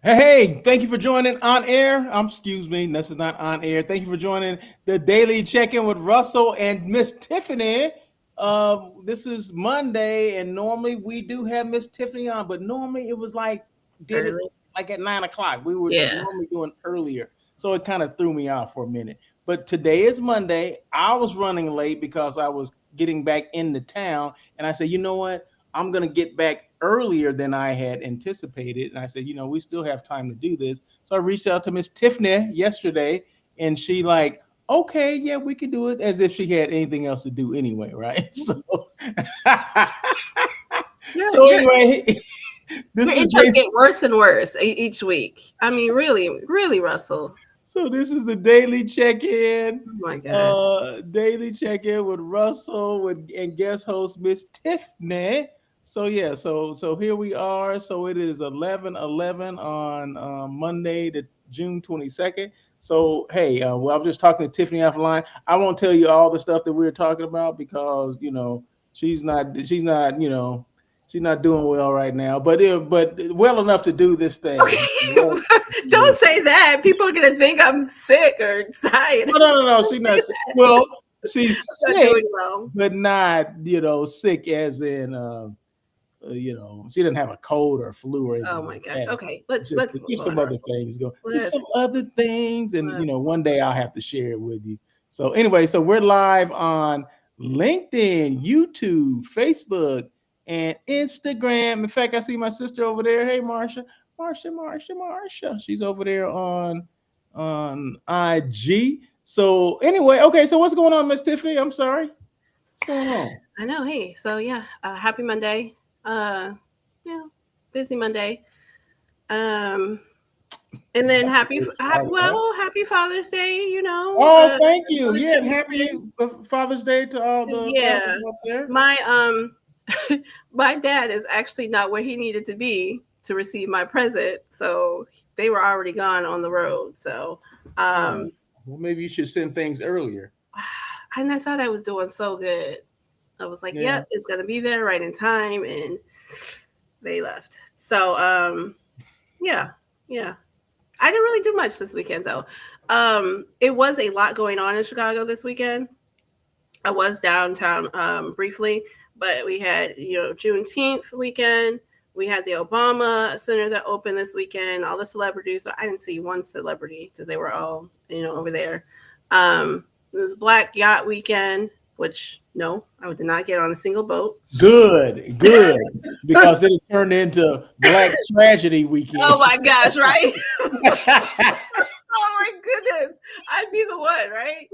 Hey, thank you for joining on air. Excuse me, this is not on air. Thank you for joining the daily check-in with Russell and Miss Tiffany. This is Monday, and normally we do have Miss Tiffany on, but normally it was like did it Early. like at 9 o'clock. We were Yeah. normally doing earlier, so it kind of threw me off for a minute. But today is Monday. I was running late because I was getting back into town, and I said, you know what? I'm going to get back earlier than I had anticipated. And I said, we still have time to do this. So I reached out to Miss Tiffany yesterday, and she like, okay, yeah, we can do it, as if she had anything else to do anyway, right? So, Your so your anyway, this your is intros day, get worse and worse each week. I mean, really, really, Russell. so this is the daily check-in. Oh my gosh. Daily check-in with Russell and guest host Miss Tiffany. So yeah, so here we are. So it is 11:11 on Monday, the June 22nd. So hey, well, I'm just talking to Tiffany offline. I won't tell you all the stuff that we're talking about because she's not doing well right now, but well enough to do this thing. Okay. Don't say that. People are gonna think I'm sick or tired. No. Don't She's say not. that. Well, she's I'm not sick, doing well. but not sick as in she didn't have a cold or flu or Oh anything my like gosh. that. Okay, let's move Just on, some other Russell. things going. Just some Let's other things, and let's one day I'll have to share it with you. So anyway, so we're live on LinkedIn, YouTube, Facebook, and Instagram. In fact, I see my sister over there. Hey, Marsha. She's over there on IG. So anyway, okay. So what's going on, Miss Tiffany? I'm sorry. What's going on? I know. Hey, so yeah, happy Monday. Yeah, busy Monday. Um, and then That's a way to start it, right? happy Father's Day. Oh, thank you. Father's Yeah, Day and happy weekend. Father's Day to all the Yeah, fathers out there. my my dad is actually not where he needed to be to receive my present, so they were already gone on the road. So, Oh, um, well, maybe you should send things earlier. and I thought I was doing so good. I was like, Yeah. "Yep, it's gonna be there right in time," and they left. So, yeah, yeah. I didn't really do much this weekend though. It was a lot going on in Chicago this weekend. I was downtown briefly, but we had Juneteenth weekend. We had the Obama Center that opened this weekend. All the celebrities. So I didn't see one celebrity because they were all over there. It was Black Yacht Weekend, which no, I did not get on a single boat. Good. Because it turned into Black Tragedy Weekend. Oh my gosh! Right? Oh my goodness! I'd be the one, right?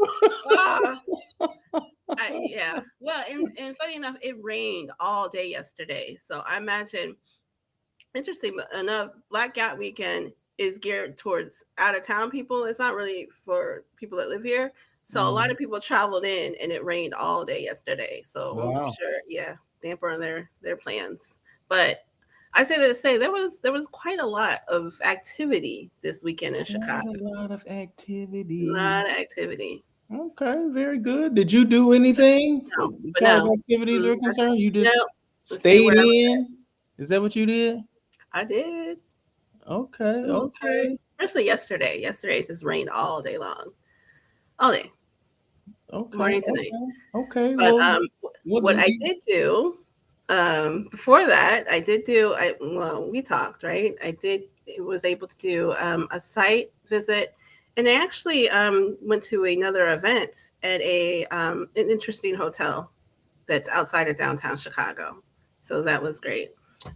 Ah. Yeah. Well, and funny enough, it rained all day yesterday. So I imagine, interesting enough, Black Yacht Weekend is geared towards out of town people. It's not really for people that live here. So a lot Mhm. of people traveled in, and it rained all day yesterday. So I'm Wow. sure, yeah, damper on their plans. But I say that to say there was quite a lot of activity this weekend in Quite Chicago. a lot of A activity. lot of activity. Okay, very good. Did you do anything No, as but far as no, activities are concerned? You no, just let's stay where stayed I was in? Is that what you did? at. I did. Okay, For the most part, okay, especially yesterday. Yesterday it just rained all day long, all day, morning to night. okay. But Well, what what did I you? did do before that, I did do. We talked, right? I did was able to do a site visit, and I actually went to another event at an interesting hotel that's outside of downtown Chicago. So that was great,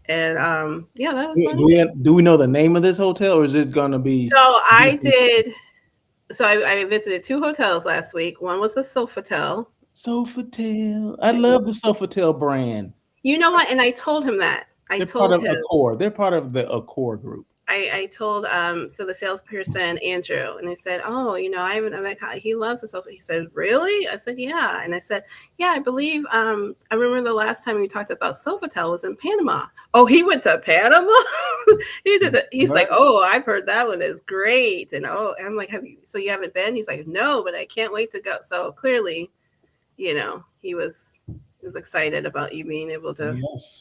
and yeah, that was fun. Do we know the name of this hotel, or is it gonna be So I different? did. So I visited two hotels last week. One was the Sofitel. Sofitel? I love the Sofitel brand. You know what? And I told him that. I They're part told of him. Accor. They're part of the Accor group. I told so the salesperson Andrew, and I said, "Oh, I haven't met. He loves the sofa." He said, "Really?" I said, "Yeah." And I said, "Yeah, I believe. I remember the last time we talked about Sofitel was in Panama. Oh, he went to Panama. He did that. He's Right. like, "Oh, I've heard that one is great." And I'm like, "Have you? So you haven't been?" He's like, "No, but I can't wait to go." So clearly, he was is excited about you being able to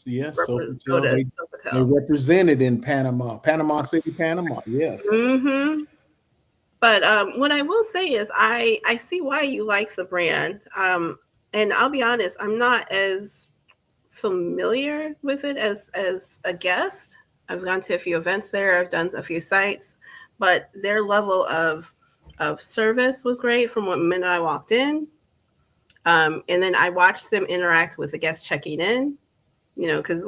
Yes. go Sofitel, to they Sofitel. represented in Panama City, Panama. Yes. Mm-hmm. But what I will say is, I see why you like the brand. And I'll be honest, I'm not as familiar with it as a guest. I've gone to a few events there. I've done a few sites, but their level of service was great from the minute I walked in. And then I watched them interact with the guests checking in. You know, because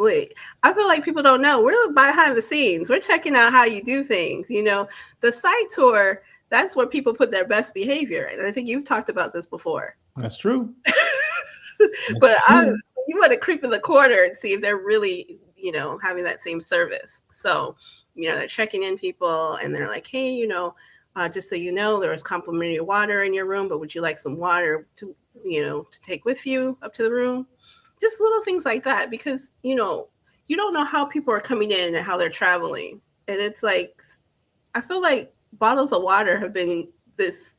I feel like people don't know we're behind the scenes. We're checking out how you do things. You know, the site tour, that's where people put their best behavior. And I think you've talked about this before. That's true. But That's true. you want to creep in the corner and see if they're really, you know, having that same service. So, you know, they're checking in people and they're like, hey, you know, just so you know, there was complimentary water in your room, but would you like some water to, you know, to take with you up to the room? Just little things like that, because, you know, you don't know how people are coming in and how they're traveling. And it's like, I feel like bottles of water have been this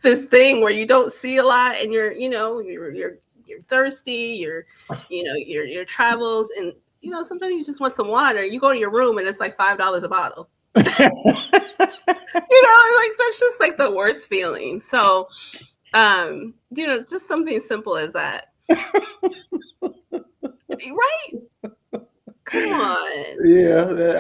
this thing where you don't see a lot, and you're, you know, you're thirsty, you know, your travels, and you know, sometimes you just want some water. You go to your room and it's like $5 a bottle. You know, like that's just like the worst feeling. So, you know, just something simple as that. Right? Come on. Yeah,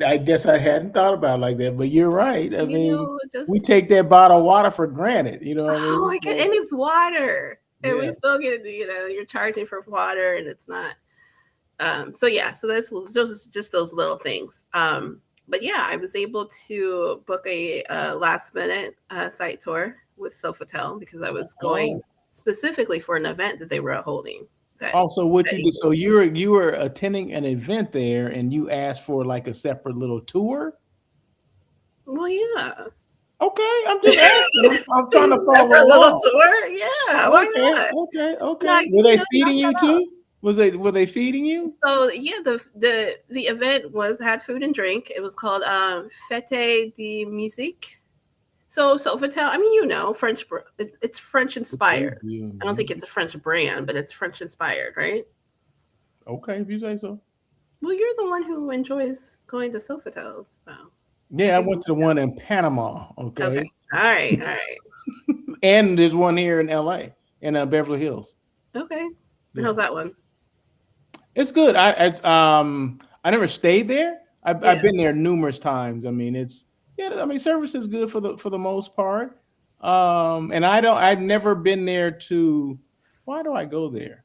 I guess I hadn't thought about it like that, but you're right. I You mean, know, we just take that bottle of water for granted. You know what I oh mean? my god, So, and it's water. And we yes. still get, you know, you're charging for water and it's not. So yeah, so that's just those little things. But yeah, I was able to book a last minute site tour with Sofitel because I was going Oh, specifically for an event that they were holding. That, also, what that you did? So you were attending an event there, and you asked for like a separate little tour. well, yeah. Okay, I'm just asking. I'm trying to follow Separate little along. tour, yeah. Why Okay, not? okay. Like, Were you they know, knock feeding you that out. too? Were they feeding you? So yeah, the event was had food and drink. It was called Fete de Musique. So Sofitel, I mean, you know, French. It's French inspired. I don't think it's a French brand, but it's French inspired, right? Okay, if you say so. Well, you're the one who enjoys going to Sofitels, so you Yeah, I should. went to the one in Panama. Okay, Okay, all right, all right, and there's one here in LA, in Beverly Hills. okay. Yeah, How's that one? it's good. I never stayed there. I've Yeah. been there numerous times. I mean, it's yeah. I mean, service is good for the most part. And I've never been there to. Why do I go there?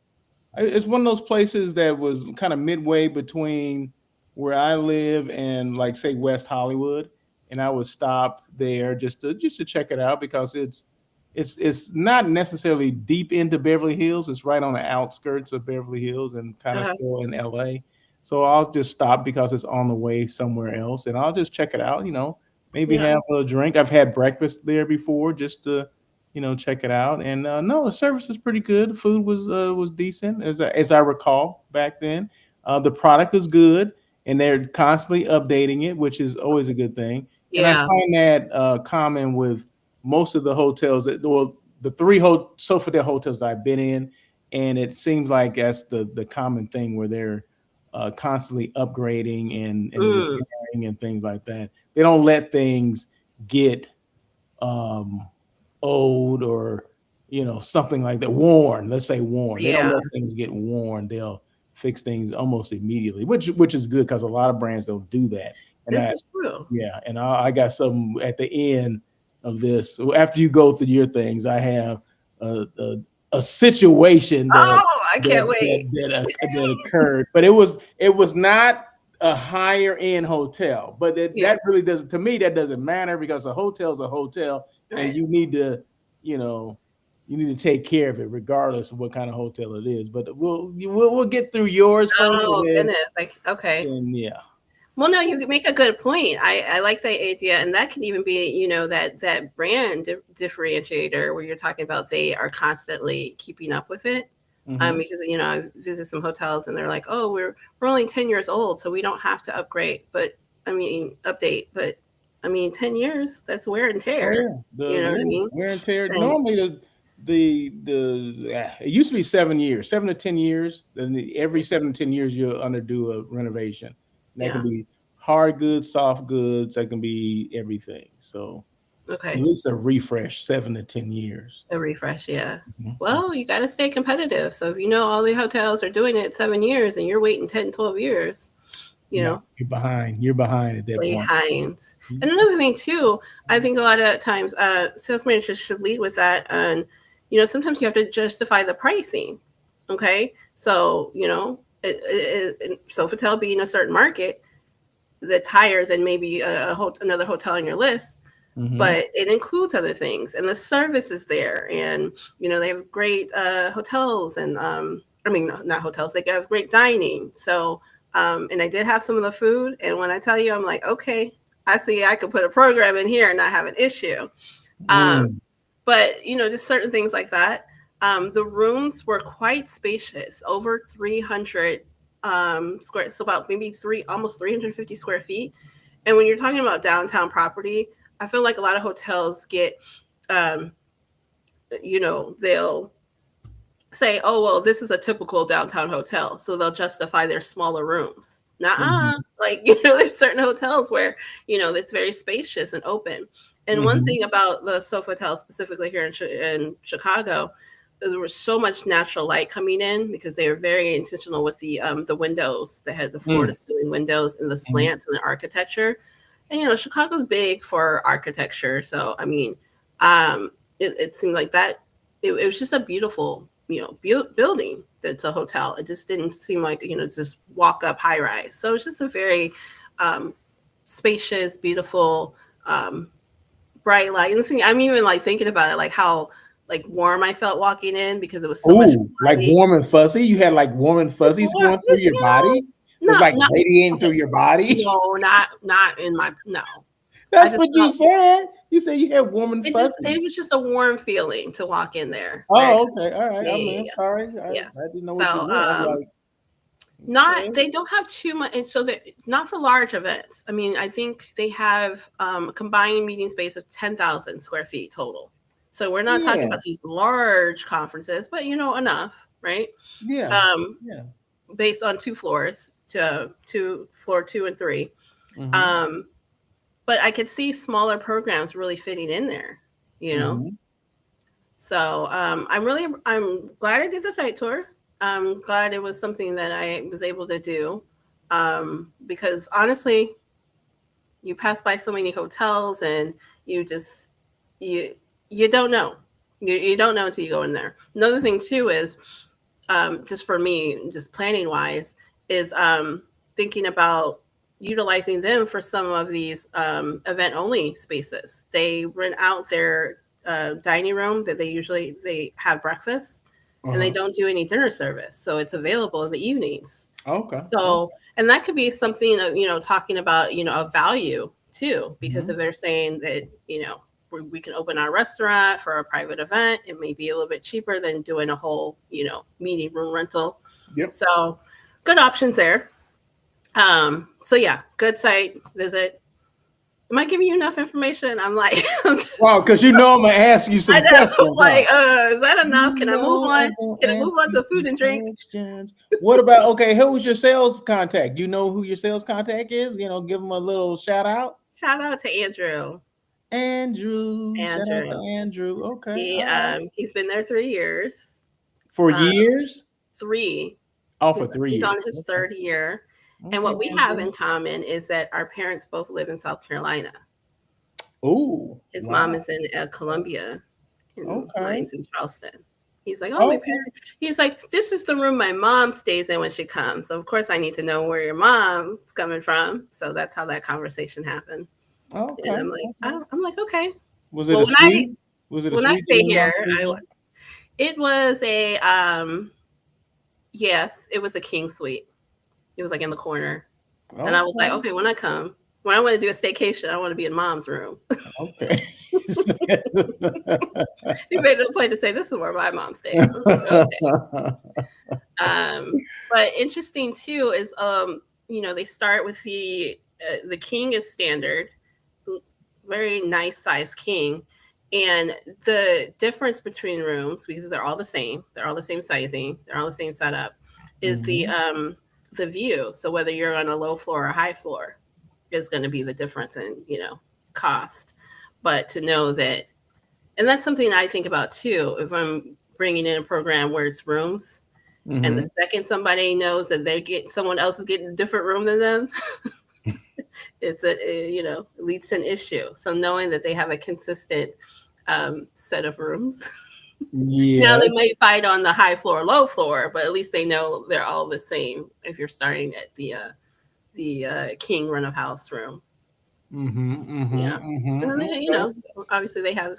It's one of those places that was kind of midway between where I live and like say West Hollywood, and I would stop there just to check it out because it's not necessarily deep into Beverly Hills. It's right on the outskirts of Beverly Hills and kind of Uh-huh. still in LA. So I'll just stop because it's on the way somewhere else, and I'll just check it out. You know, maybe Yeah. have a drink. I've had breakfast there before just to check it out. And no, the service is pretty good. The food was decent as I recall back then. The product is good, and they're constantly updating it, which is always a good thing. And I Yeah. find that common with most of the hotels that well, the three Sofitel hotels I've been in, and it seems like that's the common thing where they're constantly upgrading and Mm. repairing and things like that. They don't let things get um, old or something like that, worn. Let's say worn. They don't Yeah. let things get worn. They'll fix things almost immediately, which is good because a lot of brands don't do that. And This I is true. yeah, and I got some at the end of this. So after you go through your things, I have a situation Oh, I can't wait. that occurred, but it was not a higher end hotel. But Yeah. that really doesn't, to me, that doesn't matter because a hotel is a hotel, and Right. you know you need to take care of it regardless of what kind of hotel it is. But we'll get through yours first, Oh goodness. Like, okay. and yeah. Well, no, you make a good point. I like that idea, and that can even be, you know, that brand differentiator where you're talking about they are constantly keeping up with it. Mhm. Because you know I visit some hotels and they're like, oh, we're only 10 years old, so we don't have to upgrade, but I mean update, but I mean 10 years, that's wear and Oh tear. yeah, You know what I mean? wear and tear. And Normally, it used to be 7 years, 7 to 10 years. Then every 7 to 10 years you'll underdo a renovation. That can Yeah. be hard goods, soft goods. That can be everything. So at Okay. least a refresh, 7 to 10 years. A refresh. Yeah. Mhm. Well, you got to stay competitive. So if you know all the hotels are doing it 7 years and you're waiting 10, 12 years, you No, know, you're behind. You're behind at that point. behind. And another thing too, I think a lot of times sales managers should lead with that. And, sometimes you have to justify the pricing. Okay. So, Sofitel being a certain market that's higher than maybe another hotel on your list, Mhm. but it includes other things and the service is there. And, they have great hotels and, not hotels, they have great dining. So, and I did have some of the food. And when I tell you, I'm like, okay, I see I could put a program in here and not have an issue. Mm. But, just certain things like that. The rooms were quite spacious, over 300 square, so about maybe almost 350 square feet. And when you're talking about downtown property, I feel like a lot of hotels get, they'll say, oh, well, this is a typical downtown hotel. So they'll justify their smaller rooms. Nuh-uh. Mhm. Like, there's certain hotels where, it's very spacious and open. And one Mhm. thing about the Sofitel, specifically here in Chicago, there was so much natural light coming in because they were very intentional with the windows. They had the floor to Mm. ceiling windows and the Mhm. slants and the architecture. And Chicago's big for architecture, so I mean, it seemed like that. It was just a beautiful, building. That's a hotel. It just didn't seem like just walk up high rise. So it's just a very um, spacious, beautiful, bright light. And I'm even like thinking about it, like how like warm I felt walking in because it was so much Ooh, like lighting. warm and fuzzy. You had like warm and Just fuzzies warm, going through just your body. It's not like not radiating okay. through your body. No, not in my no. I That's just what you felt said. You said you had warm and it fuzzies. was just a warm feeling to walk in there. Very Oh, okay. All right. yeah, I yeah, mean, I'm yeah. sorry. Yeah. I didn't know what you So meant. I'm like, not okay. they don't have too much, and so that not for large events. I mean, I think they have a combined meeting space of 10,000 square feet total. So we're not talking Yeah. about these large conferences, but enough, right? Yeah. Um, Yeah. based on two floors to floor 2 and 3. Mm-hmm. Um, but I could see smaller programs really fitting in there, you know. Mm-hmm. So I'm glad I did the site tour. I'm glad it was something that I was able to do, because honestly, you pass by so many hotels and you just you you don't know. You don't know until you go in there. Another thing too is, just for me, just planning wise, is thinking about utilizing them for some of these event only spaces. They rent out their dining room that they have breakfast, and they Uh-huh. don't do any dinner service, so it's available in the evenings. Okay. So, and that could be something of, talking about, of value too, because Mm-hmm. if they're saying that, we can open our restaurant for a private event, it may be a little bit cheaper than doing a whole, meeting room rental. Yep. So, good options there. So yeah, good site visit. Am I giving you enough information? I'm like, Wow, because I'm gonna ask you I some know, questions, huh? like, is that enough? Can I move No, on? I'm gonna Can I move ask on you to food some and drink? questions. What about okay? Who's your sales contact? You know who your sales contact is? Give them a little shout out. Shout out to Andrew. Andrew. Shout out to Andrew. Andrew. Okay, all right. He's been there 3 years. For Uh, years? three. Oh, for He's, three he's years. on his Okay. third year. And Okay, what we have Andrew. in common is that our parents both live in South Carolina. Oh, His mom wow. is in Columbia, and Okay. mine's in Charleston. He's like, oh, my Okay. parents. He's like, this is the room my mom stays in when she comes. So of course I need to know where your mom's coming from. So that's how that conversation happened. And Okay. I'm like, Okay. I'm like, okay. Was it Well, a suite? Was it a when I suite stay that your mom here, stays in? it was a yes, it was a king suite. It was like in the corner. And I was like, Okay. okay, when I want to do a staycation, I want to be in mom's room. Okay. You made it a point to say, this is where my mom stays. I was like, okay. But interesting too is, they start with the king is standard, very nice size king. And the difference between rooms, because they're all the same sizing, they're all the same setup, is the view. So whether you're on a low floor or high floor is going to be the difference in, cost. But to know that, and that's something I think about too, if I'm bringing in a program where it's rooms, and the second somebody knows that someone else is getting a different room than them, it leads to an issue. So knowing that they have a consistent set of rooms. Yes. Now they might fight on the high floor, low floor, but at least they know they're all the same if you're starting at the king run of house room. And then obviously they have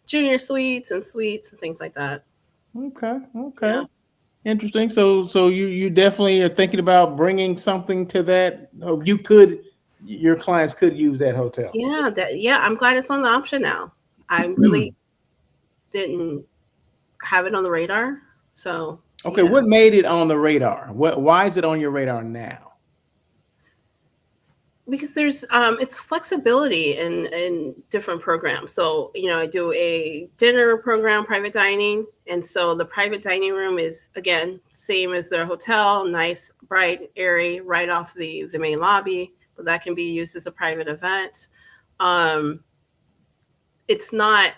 junior suites and things like that. Okay. Yeah. Interesting. So you definitely are thinking about bringing something to that. Your clients could use that hotel. Yeah, I'm glad it's on the option now. I really didn't have it on the radar. So okay, what made it on the radar? Why is it on your radar now? Because there's it's flexibility in different programs. So I do a dinner program, private dining, and so the private dining room is again same as their hotel, nice, bright, airy, right off the main lobby, but that can be used as a private event. It's not,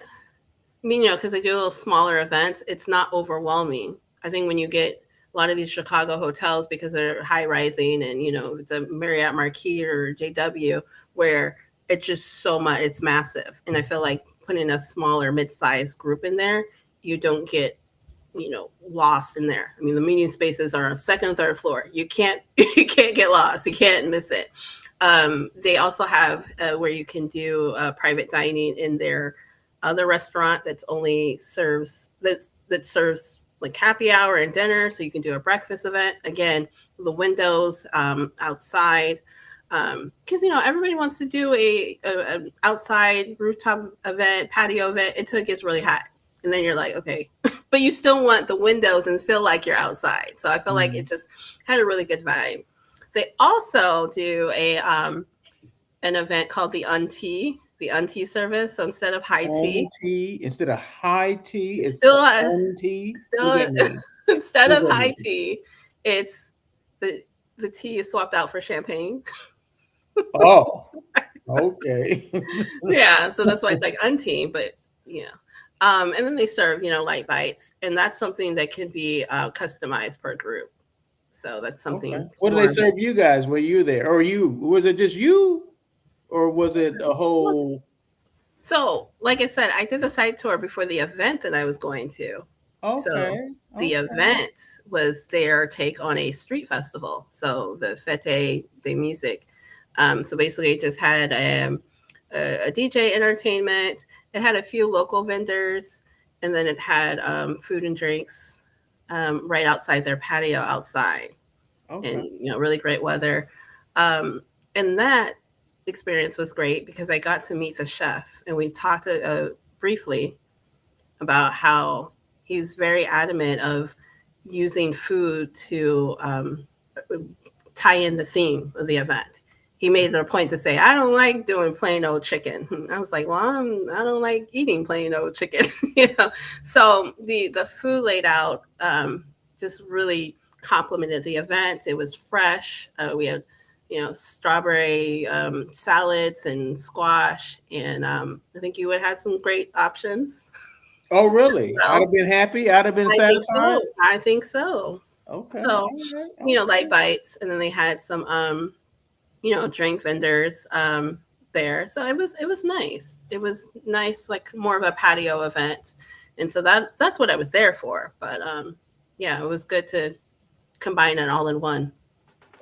because I do little smaller events, it's not overwhelming. I think when you get a lot of these Chicago hotels, because they're high rising and, it's a Marriott Marquis or JW, where it's just so much, it's massive. And I feel like putting a smaller mid-sized group in there, you don't get, lost in there. I mean, the meeting spaces are on second and third floor. You can't get lost. You can't miss it. They also have where you can do private dining in their other restaurant that serves like happy hour and dinner, so you can do a breakfast event. Again, the windows outside, because everybody wants to do an outside rooftop event, patio event until it gets really hot, and then you're like, okay, but you still want the windows and feel like you're outside. So I feel like it just had a really good vibe. They also do an event called the Untea. The Untea service. So instead of high tea, instead of high tea, it's still Untea. Instead of high tea, it's the tea is swapped out for champagne. Oh, okay. Yeah, so that's why it's like Untea, but and then they serve light bites, and that's something that can be customized per group. So that's something. Okay. What do they serve you guys? Were you there, or was it just you? Or was it a whole? So, like I said, I did a site tour before the event that I was going to. Okay. So the event was their take on a street festival. So the Fête de Musique. So basically, it just had a DJ entertainment. It had a few local vendors, and then it had food and drinks right outside their patio outside. Okay. And really great weather. And that experience was great because I got to meet the chef, and we talked briefly about how he's very adamant of using food to tie in the theme of the event. He made it a point to say, I don't like doing plain old chicken. I was like, well, I don't like eating plain old chicken. So the food laid out just really complemented the event. It was fresh. We had strawberry salads and squash. And I think you would have some great options. Oh, really? I'd have been happy. I'd have been satisfied. I think so. Okay. So, light bites. And then they had some, drink vendors there. So it was nice. It was nice, like more of a patio event. And so that's what I was there for. But it was good to combine it all in one.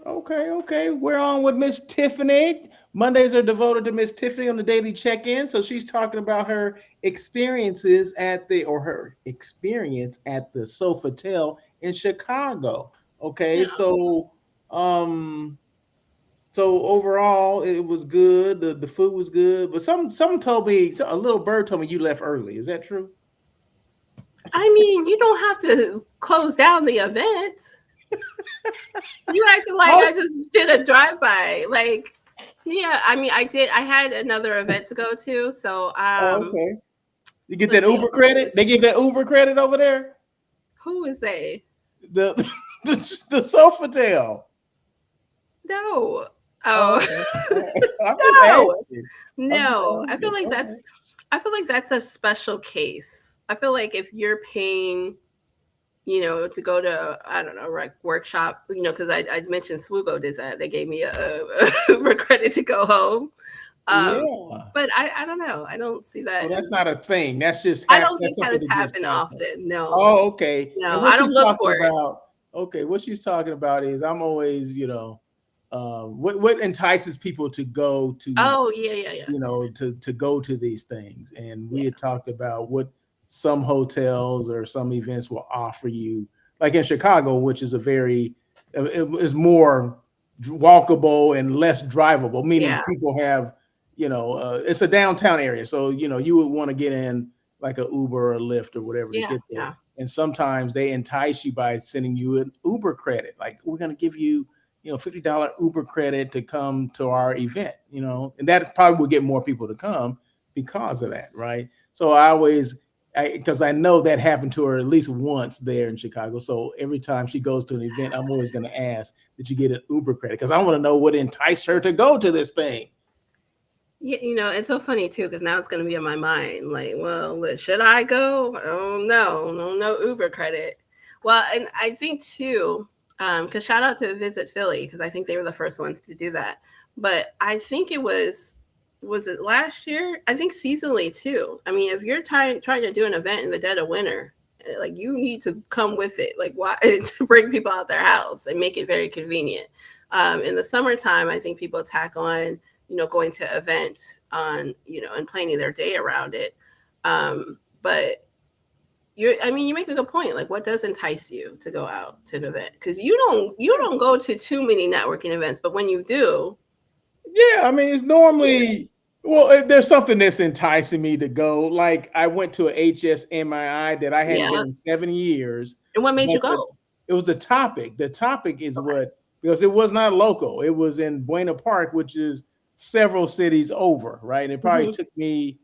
Okay. We're on with Miss Tiffany. Mondays are devoted to Miss Tiffany on the daily check-in. So she's talking about her experience at the Sofitel in Chicago. Okay, yeah. So overall it was good. The food was good, but someone told me, a little bird told me you left early. Is that true? I mean, you don't have to close down the event. You acted like I just did a drive-by. Like, yeah, I mean, I did. I had another event to go to, so okay. You get that Let's see. Uber credit? They give that Uber credit over there? Who is they? The the Sofitel. No. Oh, Oh. okay. I'm just No. asking. I'm just No. I feel asking. like Okay. that's a special case. I feel like if you're paying, to go to, I don't know, workshop, because I mentioned Swoogo did that. They gave me a Uber credit to go home. Yeah. But I don't know. I don't see that Oh, that's as, not a thing. That's just I don't that's think that something has that just happened happened. often. No. Oh, okay. And No, what I don't she's look talking for it. about, okay, what she's talking about is I'm always, what entices people to go to, Oh, yeah. to go to these things. And we Yeah. had talked about what some hotels or some events will offer you, like in Chicago, which is it is more walkable and less drivable, meaning Yeah. people have, it's a downtown area. So, you would want to get in like a Uber or Lyft or whatever to Yeah. get there. Yeah. And sometimes they entice you by sending you an Uber credit. Like, we're going to give you, $50 Uber credit to come to our event, and that probably will get more people to come because of that. Right. So because I know that happened to her at least once there in Chicago. So every time she goes to an event, I'm always going to ask that you get an Uber credit because I want to know what enticed her to go to this thing. Yeah, it's so funny too, because now it's going to be in my mind. Like, well, should I go? Oh no Uber credit. Well, and I think too, because shout out to Visit Philly, because I think they were the first ones to do that. But I think was it last year? I think seasonally too. I mean, if you're trying to do an event in the dead of winter, like you need to come with it. Like, why to bring people out their house and make it very convenient. In the summertime, I think people tack on, going to events on, and planning their day around it. But you make a good point. Like, what does entice you to go out to an event? Because you don't go to too many networking events, but when you do, yeah, I mean, it's normally, well, there's something that's enticing me to go. Like, I went to a HSMII that I hadn't been in 7 years. And what made you But go? it was the topic. The topic is Okay. because it was not local. It was in Buena Park, which is several cities over, right? And it probably Mhm. took me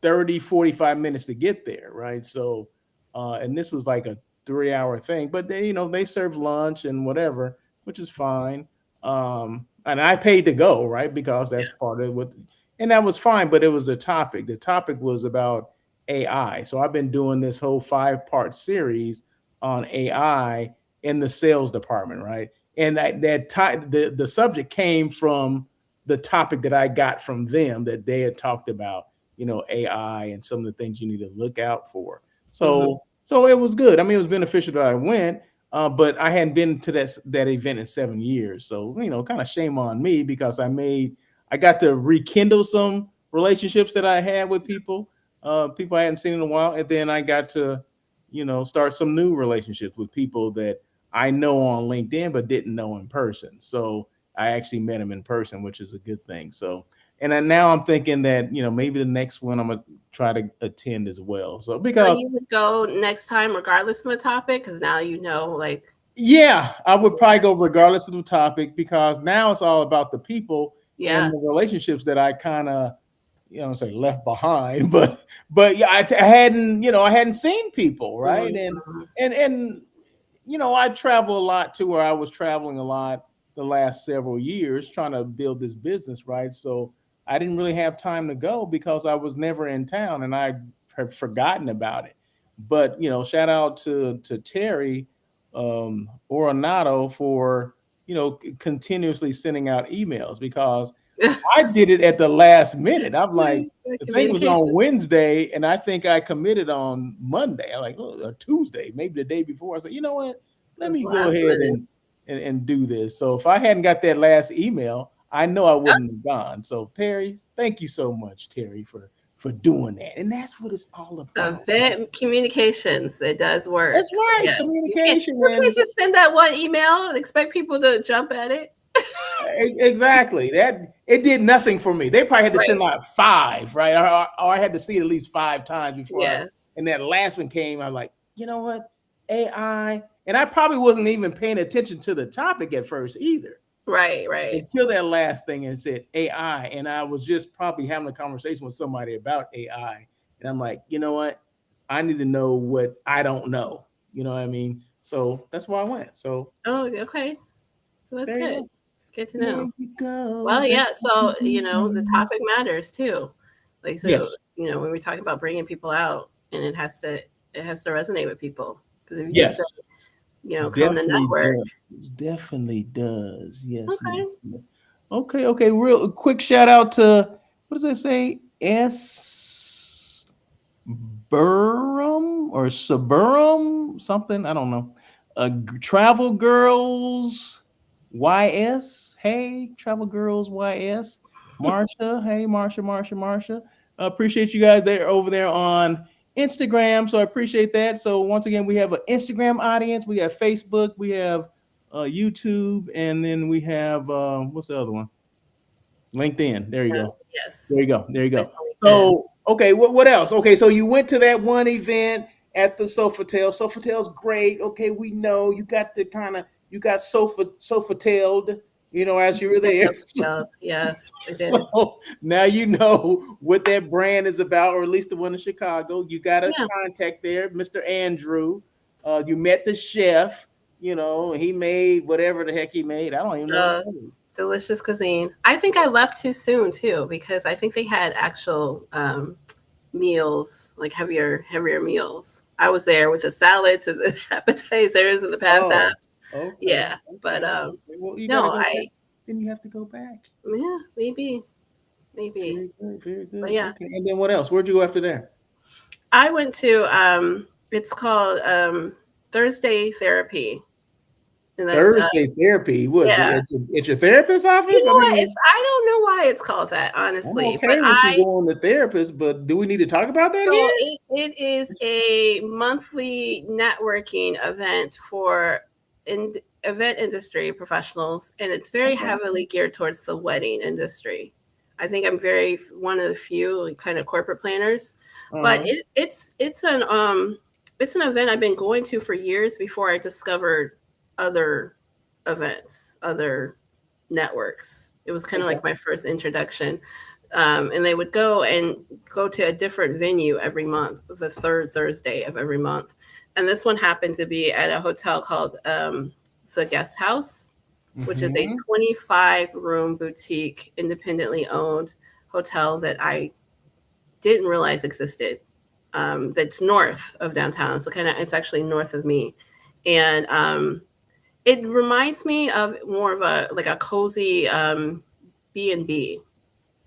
30, 45 minutes to get there, right? So, and this was like a 3-hour thing, but they serve lunch and whatever, which is fine. And I paid to go, right? Because that's part of what, and that was fine, but it was a topic. The topic was about AI. So I've been doing this whole 5-part series on AI in the sales department, right? And the subject came from the topic that I got from them that they had talked about, AI and some of the things you need to look out for. Mhm. So it was good. I mean, it was beneficial that I went, but I hadn't been to that event in 7 years. So, kind of shame on me because I got to rekindle some relationships that I had with people I hadn't seen in a while. And then I got to, start some new relationships with people that I know on LinkedIn, but didn't know in person. So I actually met them in person, which is a good thing. So, and then now I'm thinking that, maybe the next one I'm going to try to attend as well. So, So because you would go next time regardless of the topic, because now like. yeah, I would probably go regardless of the topic because now it's all about the people and Yeah. the relationships that I kind of, say left behind, but yeah, I hadn't seen people, right? And Mhm. and and I travel a lot too, where I was traveling a lot the last several years trying to build this business, right? So I didn't really have time to go because I was never in town and I had forgotten about it. But shout out to Terry Oronato for continuously sending out emails because I did it at the last minute. I'm like, the thing was on Communication. Wednesday, and I think I committed on Monday. I like, or Tuesday, maybe the day before. I said, you know what? Let It's me go last ahead minute. and do this. So if I hadn't got that last email, I know I wouldn't have gone. So Terry, thank you so much, Terry, for doing that. And that's what it's all about. Event communications. It does work. That's right, Yeah. communication You can't and just send that one email and expect people to jump at it. exactly. That it did nothing for me. They probably had to Right. send like 5, right? Or I had to see it at least 5 times before. Yes. And that last one came. I'm like, you know what? AI. And I probably wasn't even paying attention to the topic at first either. Right, right. Until that last thing and said AI. And I was just probably having a conversation with somebody about AI. And I'm like, you know what? I need to know what I don't know. You know what I mean? So that's why I went. So Oh, okay. So that's there you good. go. Good to There know. you go. Well, yeah. That's So, the topic matters too. Like, so, yes. when we talk about bringing people out, and it has to resonate with people. Because if you just say, Yes. come to Definitely network. does. Definitely does. Yes, Okay. yes, yes. Okay, okay. Real quick shout out to what does that say? S Burum or Suburum? Something. I don't know. Travel Girls YS. Hey, Travel Girls YS. Marsha. Hey, Marsha. Appreciate you guys there over there on Instagram. So I appreciate that. So once again, we have an Instagram audience, we have Facebook, we have YouTube, and then we have what's the other one? LinkedIn. There you go. Yes. There you go. There you Place go. on LinkedIn. So okay, what else? Okay, so you went to that one event at the Sofitel. Sofitel's great. Okay, we know you got the kind of you got Sofiteled, as you were there. Yes, I did. So now you know what that brand is about, or at least the one in Chicago. You got a Yeah. contact there, Mr. Andrew. You met the chef. He made whatever the heck he made. I don't even know what Uh, it was. delicious cuisine. I think I left too soon too, because I think they had actual meals, like heavier meals. I was there with the salads and the appetizers and the past Oh, apps. okay. Yeah, but Okay. Okay. Well, you gotta no, go back. Then you have to go back. yeah, maybe. Very good. Very But good. yeah, Okay. And then what else? Where'd you go after that? I went to it's called Thursday Therapy, and that's Thursday therapy. What? yeah. It's your therapist's office? You know I what? mean, I don't know why it's called that, I'm honestly, but okay with you going to therapist, but do we need to talk about that so here? it is a monthly networking event for event industry professionals, and it's very Okay. heavily geared towards the wedding industry. I think I'm very one of the few kind of corporate planners, but Uh-huh. it's an event I've been going to for years before I discovered other events, other networks. It was kind of Okay. like my first introduction. And they would go to a different venue every month, the third Thursday of every month. And this one happened to be at a hotel called the Guest House, which is a Mm-hmm. 25-room boutique, independently owned hotel that I didn't realize existed. That's north of downtown, so it's actually north of me, and it reminds me of more of a cozy B&B.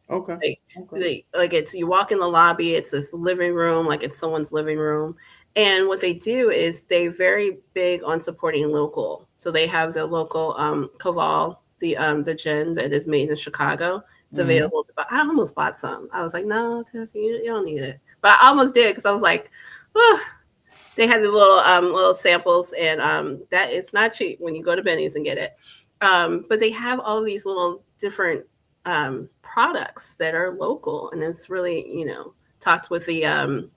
Okay. Like, Okay. it's you walk in the lobby, it's this living room, like it's someone's living room. And what they do is they very big on supporting local. So they have the local Koval, the gin that is made in Chicago. It's Mm-hmm. available to buy. I almost bought some. I was like, no, Tiff, you don't need it. But I almost did, because I was like, oh. They had the little samples, and that it's not cheap when you go to Benny's and get it. But they have all of these little different products that are local, and it's really talked with the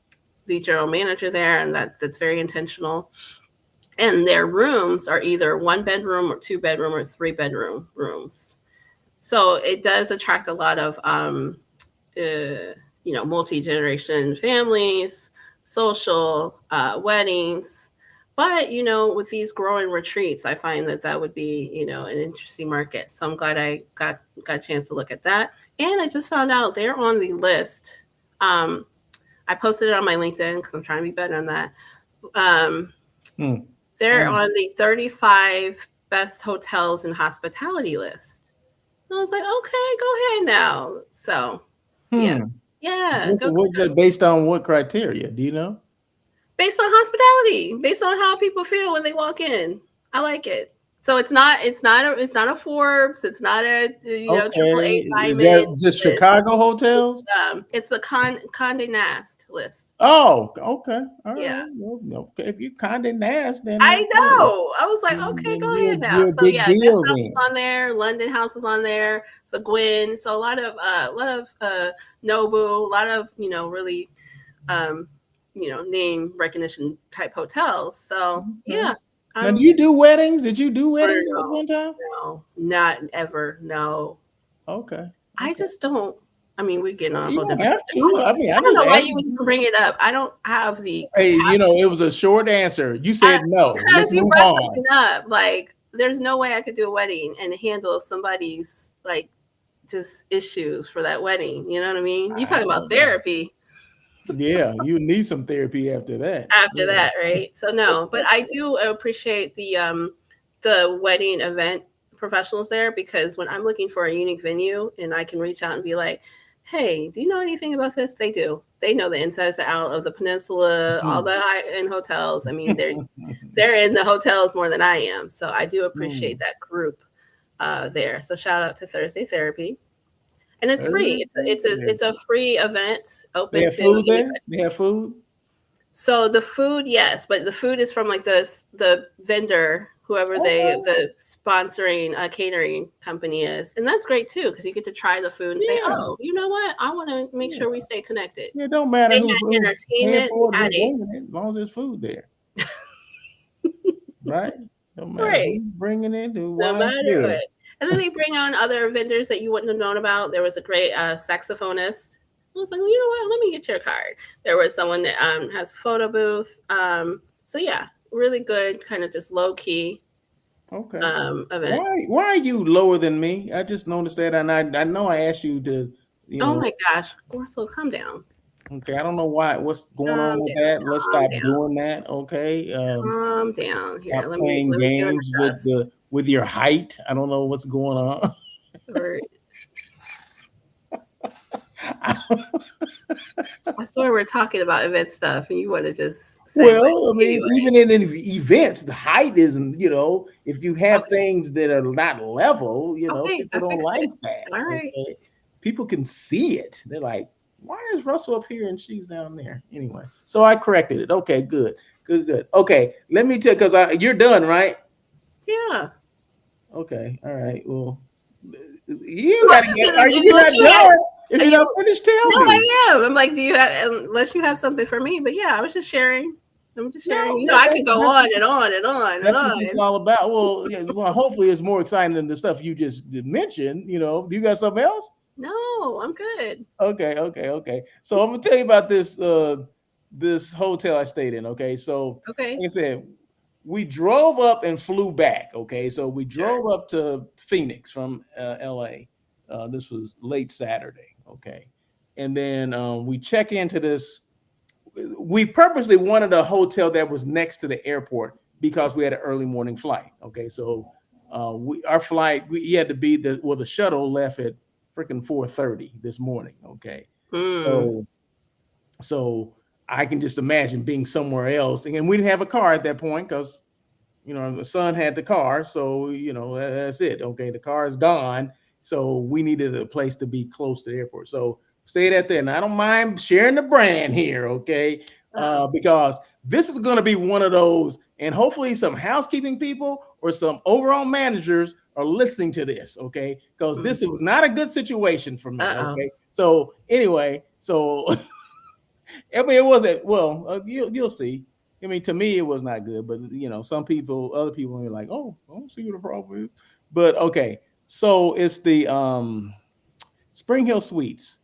general manager there, and that's very intentional. And their rooms are either 1 bedroom or 2 bedroom or 3 bedroom rooms, so it does attract a lot of multi-generation families, social weddings. But with these growing retreats, I find that would be an interesting market. So I'm glad I got a chance to look at that. And I just found out they're on the list. I posted it on my LinkedIn because I'm trying to be better on that. They're on the 35 best hotels and hospitality list. And I was like, okay, go ahead now. So yeah, What's that based on what criteria? Do you know? based on hospitality, based on how people feel when they walk in. I like it. So it's not a Forbes, it's not a triple Okay. A Is diamond that just list. Chicago hotels? It's the Condé Nast list. Oh, okay. All Yeah, right. Well, okay. If you kind of nasty, then I okay. know. I was like, okay, Then go you're ahead now. you're a So big yeah, Guest deal House is then. on there, London House is on there, the Gwen. So a lot of Nobu, a lot of really name recognition type hotels. So Okay. yeah, Now, do I'm you do weddings? Did you do weddings at no, one time? no, not ever. No, Okay. I Okay. just don't. I mean, we're getting on a You whole don't different have subject. to. I mean, I I'm don't just know why you would asking. even bring it up. I don't have the Hey, capacity it was a short answer. You said no. because Let's you move brought on. something up. Like, there's no way I could do a wedding and handle somebody's like just issues for that wedding. You know what I mean? You I talking about don't know. therapy Yeah, you need some therapy after that. after Yeah. that, right? So no, but I do appreciate the wedding event professionals there, because when I'm looking for a unique venue and I can reach out and be like, "Hey, do you know anything about this?" They do. They know the insides out of the peninsula, all the high-end hotels. I mean, they're in the hotels more than I am. So I do appreciate that group there. So shout out to Thursday Therapy. And it's free. It's a free event They open have to food there? anybody. They have food? So the food, yes, but the food is from like the vendor, whoever Okay. the sponsoring catering company is, and that's great too, because you get to try the food and say, Yeah. "Oh, you know what? I want to make sure Yeah. we stay connected." It don't matter They who had paying entertainment. for it, They who had a bringing it, as long as there's food there. Right? Don't matter right, who's bringing it or no why it's matter there. what. And then they bring on other vendors that you wouldn't have known about. There was a great saxophonist. I was like, well, you know what? Let me get your card. There was someone that has a photo booth. So yeah, really good, kind of just low key Okay. event. Why are you lower than me? I just noticed that, and I know I asked you to, Oh my gosh, Marcel, calm down. okay, I don't know what's going on Calm with down. that. Let's Calm stop down. doing that, okay? Calm down. Here, Stop playing let me give an games adjust. with your height. I don't know what's going on. Right. I swear we're talking about event stuff, and you want to just segue. Well, I mean, Anyway, even in events, the height isn't, if you have okay, things that are not level, okay, people I don't fixed like it. that. All right. Okay. People can see it. They're like, why is Russell up here and she's down there? Anyway, so I corrected it. Okay, good. Good, good. Okay, let me tell, because you're done, right? Yeah. Okay, all right. Well, you gotta get, if you're Unless not you had, done, if you're not you. finished, tell No, me. I am. I'm like, do you have? Unless you have something for me, but yeah, I was just sharing. I'm just No, sharing. You know, I could go that's on and on and on and That's what on. this is all about. Well, yeah, well, hopefully it's more exciting than the stuff you just mentioned. Do you got something else? No, I'm good. Okay, okay, okay. So I'm gonna tell you about this hotel I stayed in. Okay, so Okay. like I said, we drove up and flew back. Okay, so we Sure. drove up to Phoenix from LA. This was late Saturday. Okay, and then we check into this. We purposely wanted a hotel that was next to the airport because we had an early morning flight. Okay, so our flight we had to be the shuttle left at freaking 4:30 this morning. Okay, Mm. so so I can just imagine being somewhere else, and we didn't have a car at that point because the son had the car, so that's it. Okay, the car is gone, so we needed a place to be close to the airport. So stayed at there, and I don't mind sharing the brand here, okay? Because this is going to be one of those, and hopefully some housekeeping people or some overall managers are listening to this, okay? Because this was not a good situation for me, Uh-oh. okay? So anyway, so I mean, it wasn't well. You'll see. I mean, to me, it was not good, but some people, other people, are like, "Oh, I don't see what the problem is." But okay, so it's the Spring Hill Suites,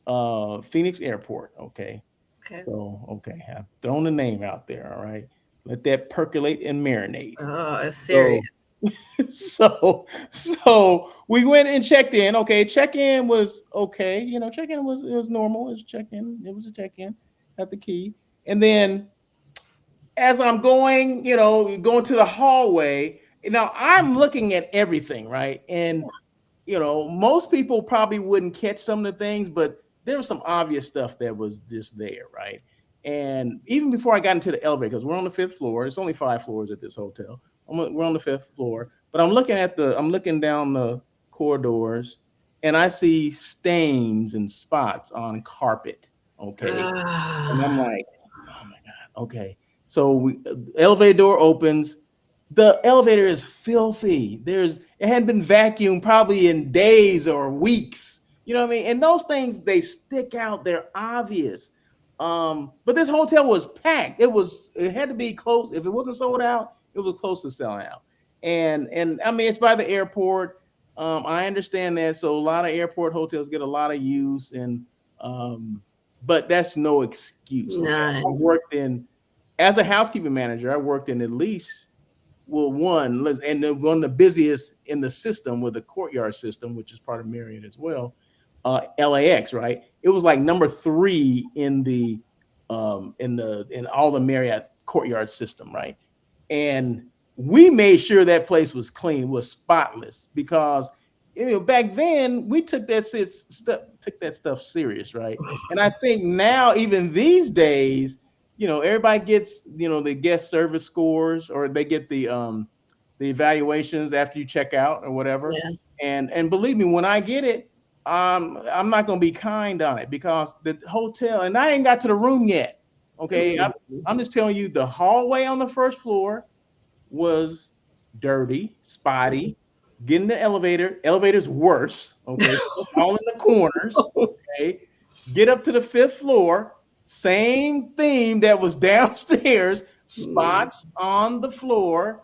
Phoenix Airport. Okay, Okay. so okay, I've thrown the name out there. All right, let that percolate and marinate. Oh, it's So, serious. so we went and checked in. Okay, check-in was okay. Check-in was normal. It was check-in. It was a check-in at the key. And then as I'm going to the hallway, now I'm looking at everything, right? And most people probably wouldn't catch some of the things, but there was some obvious stuff that was just there, right? And even before I got into the elevator, because we're on the 5th floor, it's only 5 floors at this hotel. We're on the 5th floor, but I'm looking down the corridors, and I see stains and spots on carpet. Okay, and I'm like, oh my god, okay. So the elevator door opens. The elevator is filthy. It hadn't been vacuumed probably in days or weeks. You know what I mean? And those things, they stick out. They're obvious. But this hotel was packed. It had to be close. If it wasn't sold out, It was close to selling out. And I mean, it's by the airport. I understand that. So a lot of airport hotels get a lot of use, and but that's no excuse. Okay, I None. worked in as a housekeeping manager. I worked in at least one of the busiest in the system with the Courtyard system, which is part of Marriott as well. LAX, right? It was like number 3 in all the Marriott Courtyard system, right? And we made sure that place was clean, was spotless, because back then we took that stuff serious, right? And I think now, even these days, everybody gets the guest service scores, or they get the evaluations after you check out or whatever. Yeah. And believe me, when I get it, I'm not gonna be kind on it, because the hotel, and I ain't got to the room yet. Okay, I'm just telling you, the hallway on the first floor was dirty, spotty. Get in the elevator's worse. Okay, all in the corners. Okay, get up to the 5th floor, same theme that was downstairs, spots on the floor.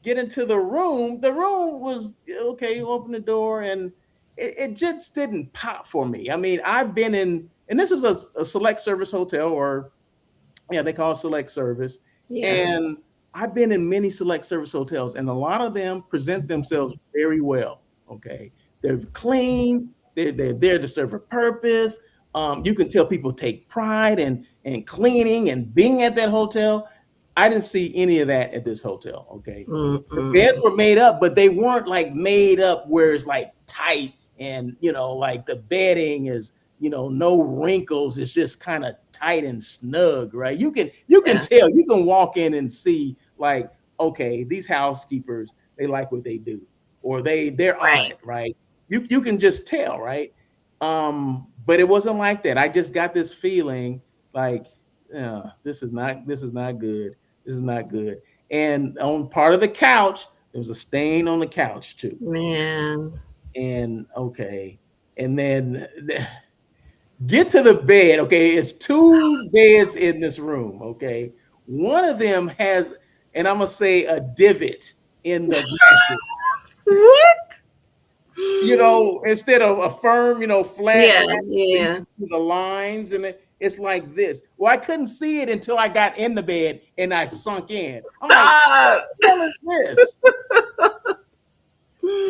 Get into the room was okay. Open the door, and it just didn't pop for me. I mean, I've been in, and this is a select service hotel, or they call it select service. Yeah. And I've been in many select service hotels, and a lot of them present themselves very well. Okay, they're clean. They're there to serve a purpose. You can tell people take pride in cleaning and being at that hotel. I didn't see any of that at this hotel. Okay, the beds were made up, but they weren't like made up where it's like tight, and like the bedding is no wrinkles. It's just kind of tight and snug, right? You can tell. You can walk in and see, like, okay, these housekeepers, they like what they do, or they're on it, right? You can just tell, right? But it wasn't like that. I just got this feeling like, this is not good. This is not good. And on part of the couch, there was a stain on the couch too. Man. And okay, and then get to the bed. Okay, it's 2 beds in this room. Okay, one of them has, and I'm gonna say, a divot in the mattress. What? Instead of a firm, flat, yeah, the lines, and it's like this. Well, I couldn't see it until I got in the bed and I sunk in. I'm like, what the hell is this?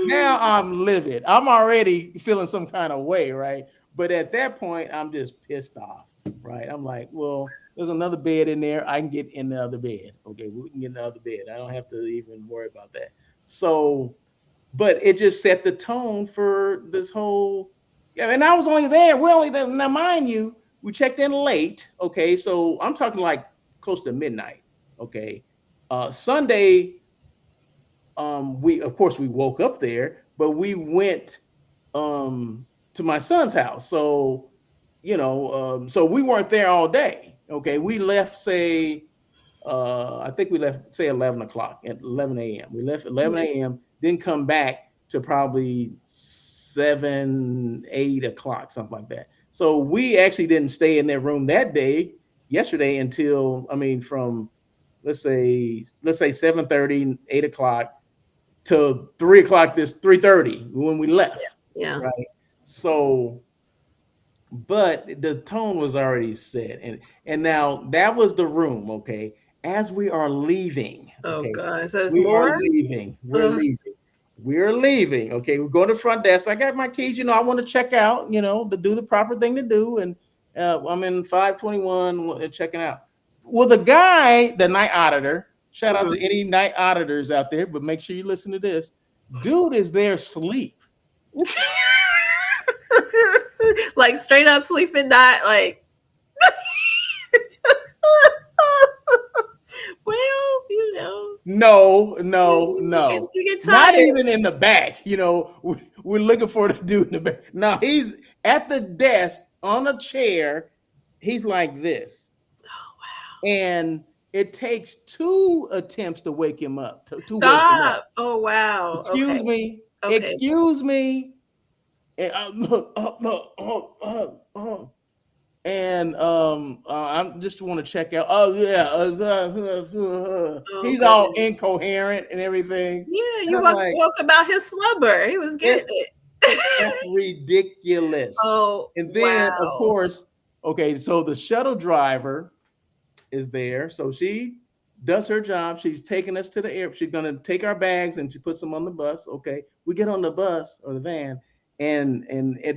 Now I'm livid. I'm already feeling some kind of way, right? But at that point, I'm just pissed off, right? I'm like, well, there's another bed in there. I can get in the other bed. Okay, we can get in the other bed. I don't have to even worry about that. So, but it just set the tone for this whole. Yeah, and I was only there. We're only there. Now, mind you, we checked in late. Okay, so I'm talking like close to midnight. Okay, Sunday. We woke up there, but we went to my son's house. So, so we weren't there all day. Okay, we left, say, I think we left, say, 11 o'clock at 11 a.m. We left at 11 a.m. Didn't come back to probably 7, 8 o'clock, something like that. So we actually didn't stay in their room that day, yesterday, until, from let's say 7:30, 8 o'clock to 3 o'clock, 3:30 when we left. Yeah. Right. So, but the tone was already set, and now that was the room. Okay. As we are leaving. Okay, oh gosh, there's we more. are leaving. We're leaving. Okay, we're going to the front desk. I got my keys. I want to check out. To do the proper thing to do, and I'm in 521 checking out. Well, the guy, the night auditor. Shout out to any night auditors out there, but make sure you listen to this. Dude is there asleep. Like straight up sleeping, not like. Well, No. Not even in the back. We're looking for the dude in the back. No, he's at the desk on a chair. He's like this. Oh, wow. And it takes 2 attempts to wake him up. Stop. Wake him up. Oh, wow. Excuse me. Okay. Excuse me. And and I just want to check out. Oh yeah, Oh he's all goodness. incoherent and everything, Yeah, and you I'm like, spoke about his slubber. He was getting it's it. that's ridiculous. Oh And then, of wow. course, okay, so the shuttle driver is there. So she does her job. She's taking us to the airport. She's gonna take our bags and she puts them on the bus. Okay, we get on the bus or the van, and